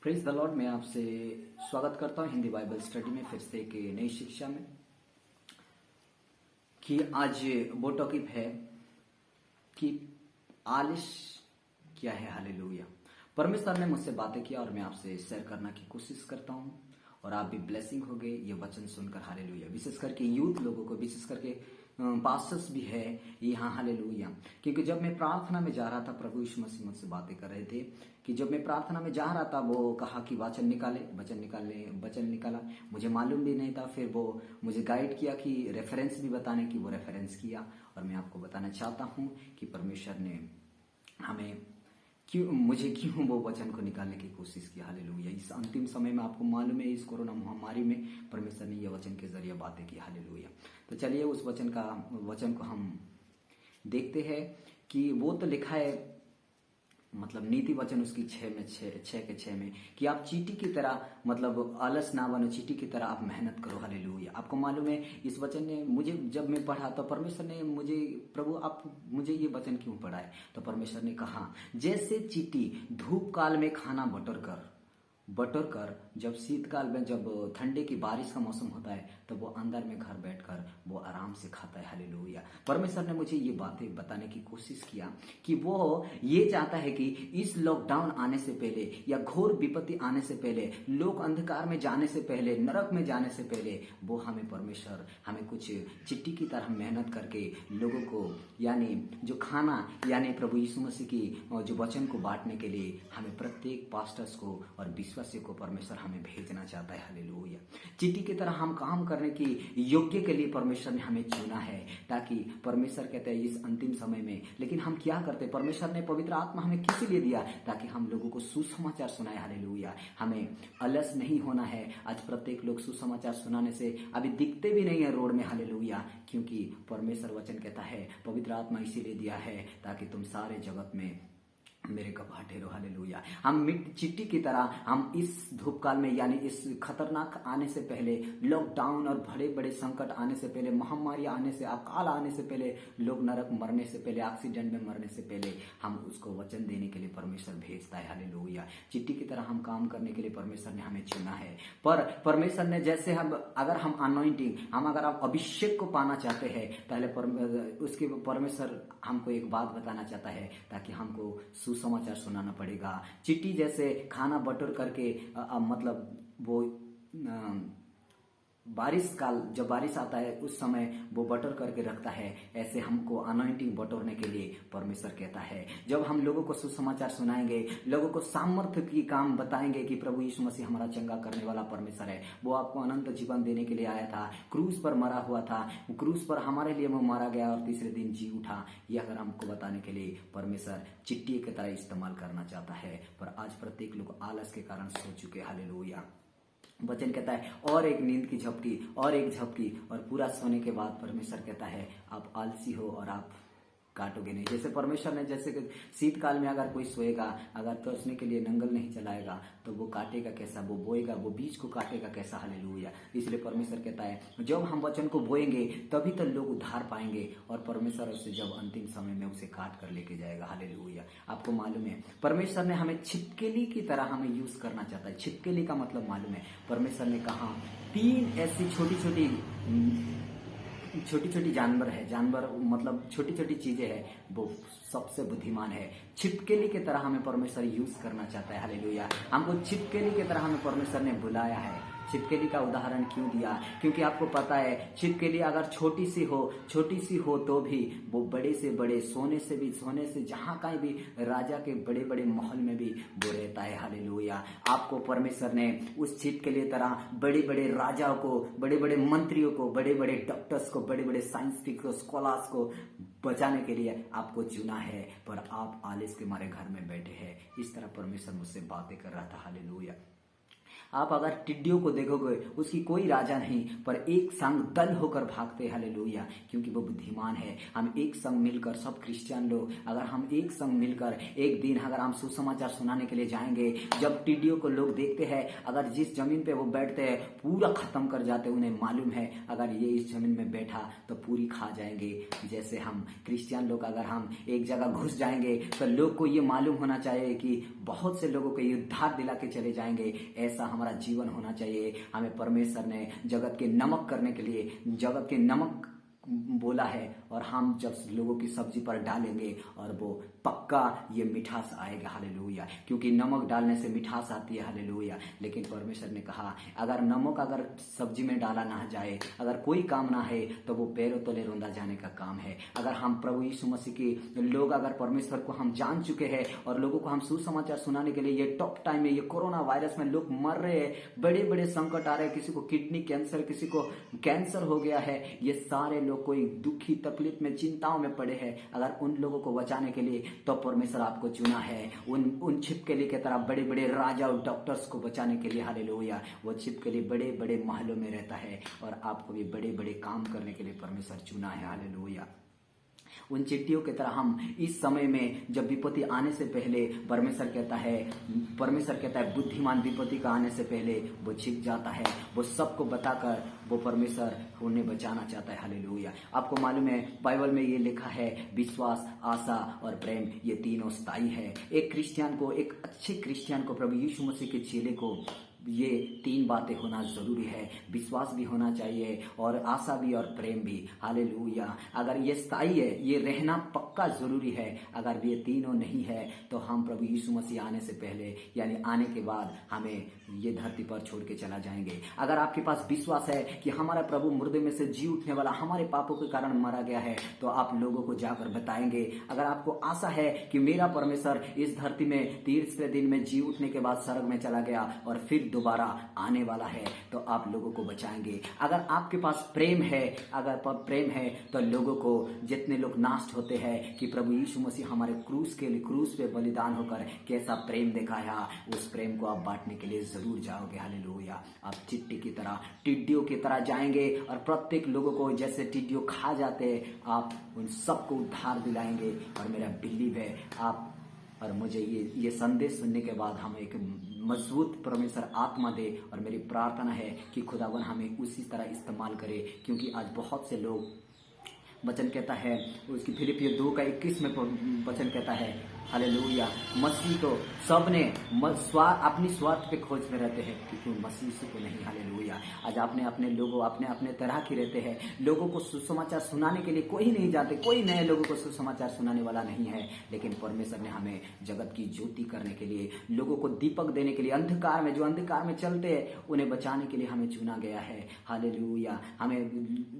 Praise the Lord. मैं आपसे स्वागत करता हूं हिंदी बाइबल स्टडी में, फिर से एक नई शिक्षा में। कि आज वो टॉपिक है कि आलिश क्या है। हालेलुया। परमेश्वर ने मुझसे बातें किया और मैं आपसे शेयर करने की कोशिश करता हूं और आप भी ब्लेसिंग हो गए ये वचन सुनकर। हालेलुया। विशेष करके यूथ लोगों को, विशेष करके पास्टर्स भी है यहाँ। हालेलुया। क्योंकि जब मैं प्रार्थना में जा रहा था, प्रभु यीशु मसीह मुझसे बातें कर रहे थे कि जब मैं प्रार्थना में जा रहा था, वो कहा कि वचन निकाला। मुझे मालूम भी नहीं था। फिर वो मुझे गाइड किया कि रेफरेंस भी बताने की, वो रेफरेंस किया। और मैं आपको बताना चाहता हूँ कि परमेश्वर ने मुझे क्यों वो वचन को निकालने की कोशिश की। हालेलुया। इस अंतिम समय में आपको मालूम है, इस कोरोना महामारी में परमेश्वर ने यह वचन के जरिए बातें की। हालेलुया। तो चलिए उस वचन को हम देखते हैं कि वो तो लिखा है, मतलब नीति वचन उसकी 6 में कि आप चींटी की तरह, मतलब आलस ना बनो, चींटी की तरह आप मेहनत करो। हालेलुया। आपको मालूम है इस वचन ने मुझे, जब मैं पढ़ा तो परमेश्वर ने मुझे, प्रभु आप मुझे ये वचन क्यों पढ़ाए? तो परमेश्वर ने कहा, जैसे चींटी धूप काल में खाना बटोर कर जब शीतकाल में, जब ठंडे की बारिश का मौसम होता है, तो वो अंदर में घर बैठकर वो आराम से खाता है। हालेलुया। परमेश्वर ने मुझे ये बातें बताने की कोशिश किया कि वो ये चाहता है कि इस लॉकडाउन आने से पहले या घोर विपत्ति आने से पहले, लोग अंधकार में जाने से पहले, नरक में जाने से पहले, वो परमेश्वर हमें कुछ चिट्टी की तरह मेहनत करके लोगों को, यानी जो खाना, यानी प्रभु यीशु मसीह की जो वचन को बांटने के लिए हमें प्रत्येक पास्टर्स को और विश्वासी को परमेश्वर हमें भेजना चाहता है। हालेलुया। चिट्टी की तरह हम काम करने की योग्य के लिए परमेश्वर ने हमें चुना है, ताकि परमेश्वर कहते हैं इस अंतिम समय में, लेकिन हम क्या करते? परमेश्वर ने पवित्र आत्मा हमें किस लिए दिया? ताकि हम लोगों को सुसमाचार सुनाए। हालेलुया। हमें अलस नहीं होना है। आज प्रत्येक लोग सुसमाचार सुनाने से अभी दिखते भी नहीं है रोड में। हालेलुया। क्योंकि परमेश्वर वचन कहता है, पवित्र आत्मा इसीलिए दिया है ताकि तुम सारे जगत में मेरे गवाह ठहरो। हालेलुया। हम चिट्टी की तरह, हम इस धूप काल में, यानी इस खतरनाक आने से पहले, लॉकडाउन और बड़े बड़े संकट आने से पहले, महामारी आने से, अकाल आने से पहले, लोग नरक मरने से पहले, एक्सीडेंट में मरने से पहले, हम उसको वचन देने के लिए परमेश्वर भेजता है। हालेलुया। चिट्टी की तरह हम काम करने के लिए परमेश्वर ने हमें चुना है। पर परमेश्वर ने, जैसे अगर हम अनॉइंटिंग, अगर आप अभिषेक को पाना चाहते हैं, पहले उसके परमेश्वर हमको एक बात बताना चाहता है, ताकि हमको सुसमाचार सुनाना पड़ेगा। चिट्टी जैसे खाना बटोर करके, मतलब वो बारिश काल, जब बारिश आता है उस समय वो बटोर करके रखता है, ऐसे हमको अनॉइंटिंग बटोरने के लिए परमेश्वर कहता है। जब हम लोगों को सुसमाचार सुनाएंगे, लोगों को सामर्थ्य की काम बताएंगे कि प्रभु यीशु मसीह हमारा चंगा करने वाला परमेश्वर है, वो आपको अनंत जीवन देने के लिए आया था, क्रूस पर मरा हुआ था, क्रूस पर हमारे लिए वो मारा गया और तीसरे दिन जी उठा, ये अगर हमको बताने के लिए परमेश्वर चिट्टी की तरह इस्तेमाल करना चाहता है। पर आज प्रत्येक लोग आलस के कारण सो चुके। हालेलुया। वचन कहता है और एक नींद की झपकी और एक झपकी, और पूरा सोने के बाद परमेश्वर कहता है आप आलसी हो और आप काटोगे नहीं। जैसे परमेश्वर ने, जैसे कि शीतकाल में अगर कोई सोएगा, अगर तोड़ने के लिए नंगल नहीं चलाएगा, तो वो काटेगा कैसा? वो बोएगा, वो बीज को काटेगा कैसा? हालेलुया। इसलिए परमेश्वर कहता है जब हम वचन को बोएंगे तभी तो लोग उद्धार पाएंगे, और परमेश्वर उसे जब अंतिम समय में उसे काट कर लेके जाएगा। हालेलुया। आपको मालूम है परमेश्वर ने हमें छिपकली की तरह हमें यूज करना चाहता है। छिपकली का मतलब मालूम है? परमेश्वर ने कहा 3 ऐसी छोटी छोटी जानवर है, जानवर मतलब छोटी छोटी चीजें है, वो सबसे बुद्धिमान है। छिपकली की तरह हमें परमेश्वर यूज करना चाहता है। हालेलुया। हमको छिपकली की तरह हमें परमेश्वर ने बुलाया है। छिपकली का उदाहरण क्यों दिया? क्योंकि आपको पता है छिपकली अगर छोटी सी हो तो भी वो बड़े से बड़े, सोने से जहां कहीं भी, राजा के बड़े बड़े महल में भी वो रहता है। हालेलुया। आपको परमेश्वर ने उस छिपकली तरह बड़े बड़े राजाओं को, बड़े बड़े मंत्रियों को, बड़े बड़े डॉक्टर्स को, बड़े बड़े साइंटिस्ट को, स्कॉलर्स को बचाने के लिए आपको चुना है। पर आप आलस के मारे घर में बैठे हैं। इस तरह परमेश्वर मुझसे बातें कर रहा था। हालेलुया। आप अगर टिड्डियों को देखोगे, उसकी कोई राजा नहीं, पर एक संग दल होकर भागते, हालेलुया, क्योंकि वो बुद्धिमान है। हम एक संग मिलकर, सब क्रिश्चियन लोग अगर हम एक संग मिलकर एक दिन अगर हम सुसमाचार सुनाने के लिए जाएंगे, जब टिड्डियों को लोग देखते हैं, अगर जिस जमीन पे वो बैठते हैं पूरा खत्म कर जाते, उन्हें मालूम है अगर ये इस जमीन में बैठा तो पूरी खा जाएंगे। जैसे हम क्रिश्चियन लोग अगर हम एक जगह घुस जाएंगे तो लोग को ये मालूम होना चाहिए कि बहुत से लोगों को ये उद्धार दिला के चले जाएंगे। ऐसा हमारा जीवन होना चाहिए। हमें परमेश्वर ने जगत के नमक करने के लिए जगत के नमक बोला है, और हम जब लोगों की सब्जी पर डालेंगे और वो पक्का ये मिठास आएगा, हालेलुया, क्योंकि नमक डालने से मिठास आती है, हालेलुया। लेकिन परमेश्वर ने कहा अगर नमक अगर सब्जी में डाला ना जाए, अगर कोई काम ना है तो वो पैरों तले रोंदा जाने का काम है। अगर हम प्रभु यीशु मसीह के लोग अगर परमेश्वर को हम जान चुके हैं और लोगों को हम सुसमाचार सुनाने के लिए ये टॉप टाइम में, ये कोरोना वायरस में लोग मर रहे हैं, बड़े बड़े संकट आ रहे हैं, किसी को किडनी कैंसर, किसी को कैंसर हो गया है, ये सारे लोग कोई दुखी तकलीफ में चिंताओं में पड़े हैं। अगर उन लोगों को बचाने के लिए तो परमेश्वर आपको चुना है। उन छिपकली की तरह बड़े बड़े राजा और डॉक्टर्स को बचाने के लिए, हालेलुया। वो छिपकली बड़े बड़े महलों में रहता है और आपको भी बड़े बड़े काम करने के लिए परमेश्वर चुना है, हालेलुया। उन चिट्टियों की तरह हम इस समय में जब विपत्ति आने से पहले परमेश्वर कहता है बुद्धिमान विपत्ति का आने से पहले वो छिप जाता है, वो सबको बताकर वो परमेश्वर उन्हें बचाना चाहता है, हालेलुया। आपको मालूम है बाइबल में ये लिखा है विश्वास, आशा और प्रेम ये तीनों स्थायी है। एक क्रिश्चियन को, एक अच्छे क्रिश्चियन को, प्रभु यीशु मसीह के चेले को ये तीन बातें होना जरूरी है। विश्वास भी होना चाहिए और आशा भी और प्रेम भी, हालेलुया। अगर ये स्थायी है, ये रहना पक्का जरूरी है। अगर ये तीनों नहीं है तो हम प्रभु यीशु मसीह आने से पहले यानी आने के बाद हमें ये धरती पर छोड़ के चला जाएंगे। अगर आपके पास विश्वास है कि हमारा प्रभु मुर्दे में से जी उठने वाला, हमारे पापों के कारण मारा गया है, तो आप लोगों को जाकर बताएंगे। अगर आपको आशा है कि मेरा परमेश्वर इस धरती में तीसरे दिन में जी उठने के बाद स्वर्ग में चला गया और फिर दोबारा आने वाला है, तो आप लोगों को बचाएंगे। अगर आपके पास प्रेम है, तो लोगों को, जितने लोग नाश होते हैं कि प्रभु यीशु मसीह हमारे क्रूस पे बलिदान होकर कैसा प्रेम दिखाया, उस प्रेम को आप बांटने के लिए जरूर जाओगे, हालेलुया। आप टिड्डियों की तरह जाएंगे और प्रत्येक लोगों को जैसे टिड्डियों खा जाते हैं, आप उन सबको उद्धार दिलाएंगे। और मेरा बिलीव है आप और मुझे ये संदेश सुनने के बाद हम एक मजबूत परमेश्वर आत्मा दे, और मेरी प्रार्थना है कि खुदावन हमें उसी तरह इस्तेमाल करे, क्योंकि आज बहुत से लोग, वचन कहता है उसकी फिलिपियों 2:21 में वचन कहता है, हालेलुया, मसीह को सबने अपनी स्वार्थ पे खोज में रहते हैं, क्योंकि मसीह को नहीं, हालेलुया। आज अपने लोगों अपने तरह के रहते हैं। लोगों को सुसमाचार सुनाने के लिए कोई नहीं जाते, कोई नए लोगों को सुसमाचार सुनाने वाला नहीं है। लेकिन परमेश्वर ने हमें जगत की ज्योति करने के लिए, लोगों को दीपक देने के लिए, अंधकार में जो अंधकार में चलते हैं उन्हें बचाने के लिए हमें चुना गया है, हालेलुया। हमें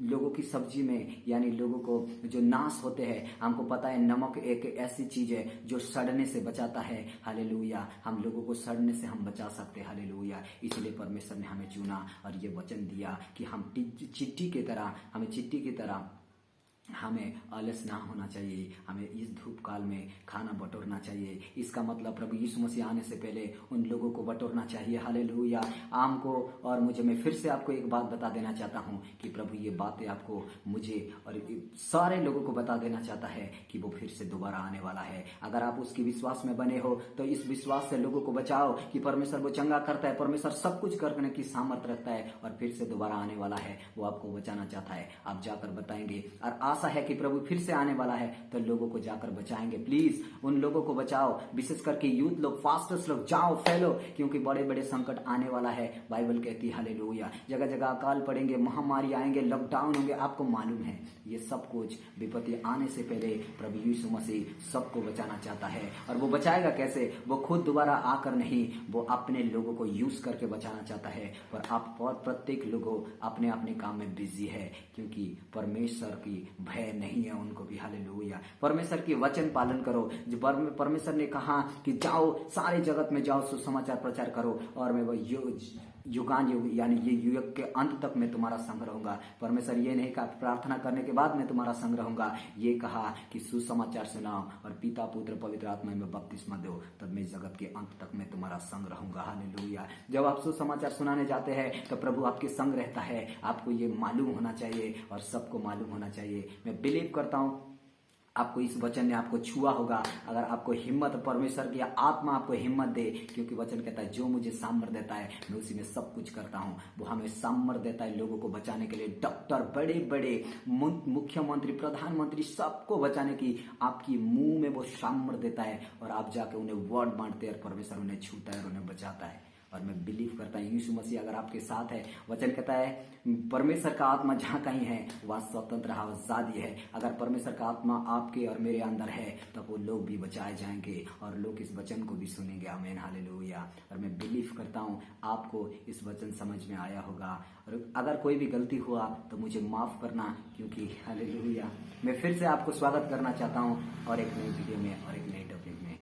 लोगों की सब्जी में यानी लोगों को जो नाश होते हैं, हमको पता है नमक एक ऐसी चीज है जो सड़ने से बचाता है, हालेलुया। हम लोगों को सड़ने से हम बचा सकते हैं, हालेलुया। इसलिए परमेश्वर ने हमें चुना और ये वचन दिया कि हम चिट्टी की तरह हमें आलस ना होना चाहिए। हमें इस धूप काल में खाना बटोरना चाहिए। इसका मतलब प्रभु यीशु मसीह आने से पहले उन लोगों को बटोरना चाहिए, हालेलुया। आपको और मुझे, मैं फिर से आपको एक बात बता देना चाहता हूँ कि प्रभु ये बातें आपको, मुझे और सारे लोगों को बता देना चाहता है कि वो फिर से दोबारा आने वाला है। अगर आप उसके विश्वास में बने हो तो इस विश्वास से लोगों को बचाओ कि परमेश्वर वो चंगा करता है, परमेश्वर सब कुछ करने की सामर्थ्य रखता है और फिर से दोबारा आने वाला है, वो आपको बचाना चाहता है। आप जाकर बताएंगे और आशा है कि प्रभु फिर से आने वाला है, तो लोगों को जाकर बचाएंगे। प्लीज उन लोगों को बचाओ, विशेष करके यूथ लोग, फास्टर्स लोग, जाओ फैलो, क्योंकि बड़े बड़े संकट आने वाला है। बाइबल कहती है, हालेलुया, जगह जगह अकाल पड़ेंगे, महामारी आएंगे, लॉकडाउन होंगे। आपको मालूम है ये सब कुछ विपत्ति आने से पहले प्रभु यीशु मसीह सबको बचाना चाहता है। और वो बचाएगा कैसे? वो खुद दोबारा आकर नहीं, वो अपने लोगों को यूज करके बचाना चाहता है। पर आप और प्रत्येक लोगों अपने अपने काम में बिजी है, क्योंकि परमेश्वर की भय नहीं है उनको भी, हालेलुया। परमेश्वर की वचन पालन करो। जो परमेश्वर ने कहा कि जाओ सारे जगत में जाओ, सुसमाचार प्रचार करो, और मैं युगान युग यानी ये युग के अंत तक मैं तुम्हारा संग रहूंगा। परमेश्वर ये नहीं कहा प्रार्थना करने के बाद मैं तुम्हारा संग रहूंगा, ये कहा कि सुसमाचार सुनाओ और पिता पुत्र पवित्र आत्मा में बपतिस्मा दो, तब मैं जगत के अंत तक मैं तुम्हारा संग रहूंगा। हालेलुया। जब आप सुसमाचार सुनाने जाते हैं तो प्रभु आपके संग रहता है, आपको ये मालूम होना चाहिए और सबको मालूम होना चाहिए। मैं बिलीव करता हूँ आपको इस वचन ने आपको छुआ होगा। अगर आपको हिम्मत, परमेश्वर की आत्मा आपको हिम्मत दे, क्योंकि वचन कहता है जो मुझे सामर्थ देता है मैं उसी में सब कुछ करता हूँ। वो हमें सामर्थ देता है लोगों को बचाने के लिए, डॉक्टर, बड़े बड़े मुख्यमंत्री, प्रधानमंत्री, सबको बचाने की आपकी मुंह में वो सामर्थ देता है और आप जाके उन्हें वर्ड बांटते हैं और परमेश्वर उन्हें छूता है और उन्हें बचाता है। और मैं बिलीव करता हूँ यीशु मसीह अगर आपके साथ है, वचन कहता है परमेश्वर का आत्मा जहाँ कहीं है वहाँ स्वतंत्र आजादी है। अगर परमेश्वर का आत्मा आपके और मेरे अंदर है तो वो लोग भी बचाए जाएंगे और लोग इस वचन को भी सुनेंगे। आमीन, हालेलुया। और मैं बिलीव करता हूँ आपको इस वचन समझ में आया होगा और अगर कोई भी गलती हुआ तो मुझे माफ करना, क्योंकि हालेलुया मैं फिर से आपको स्वागत करना चाहता हूँ और एक नई वीडियो में और एक नई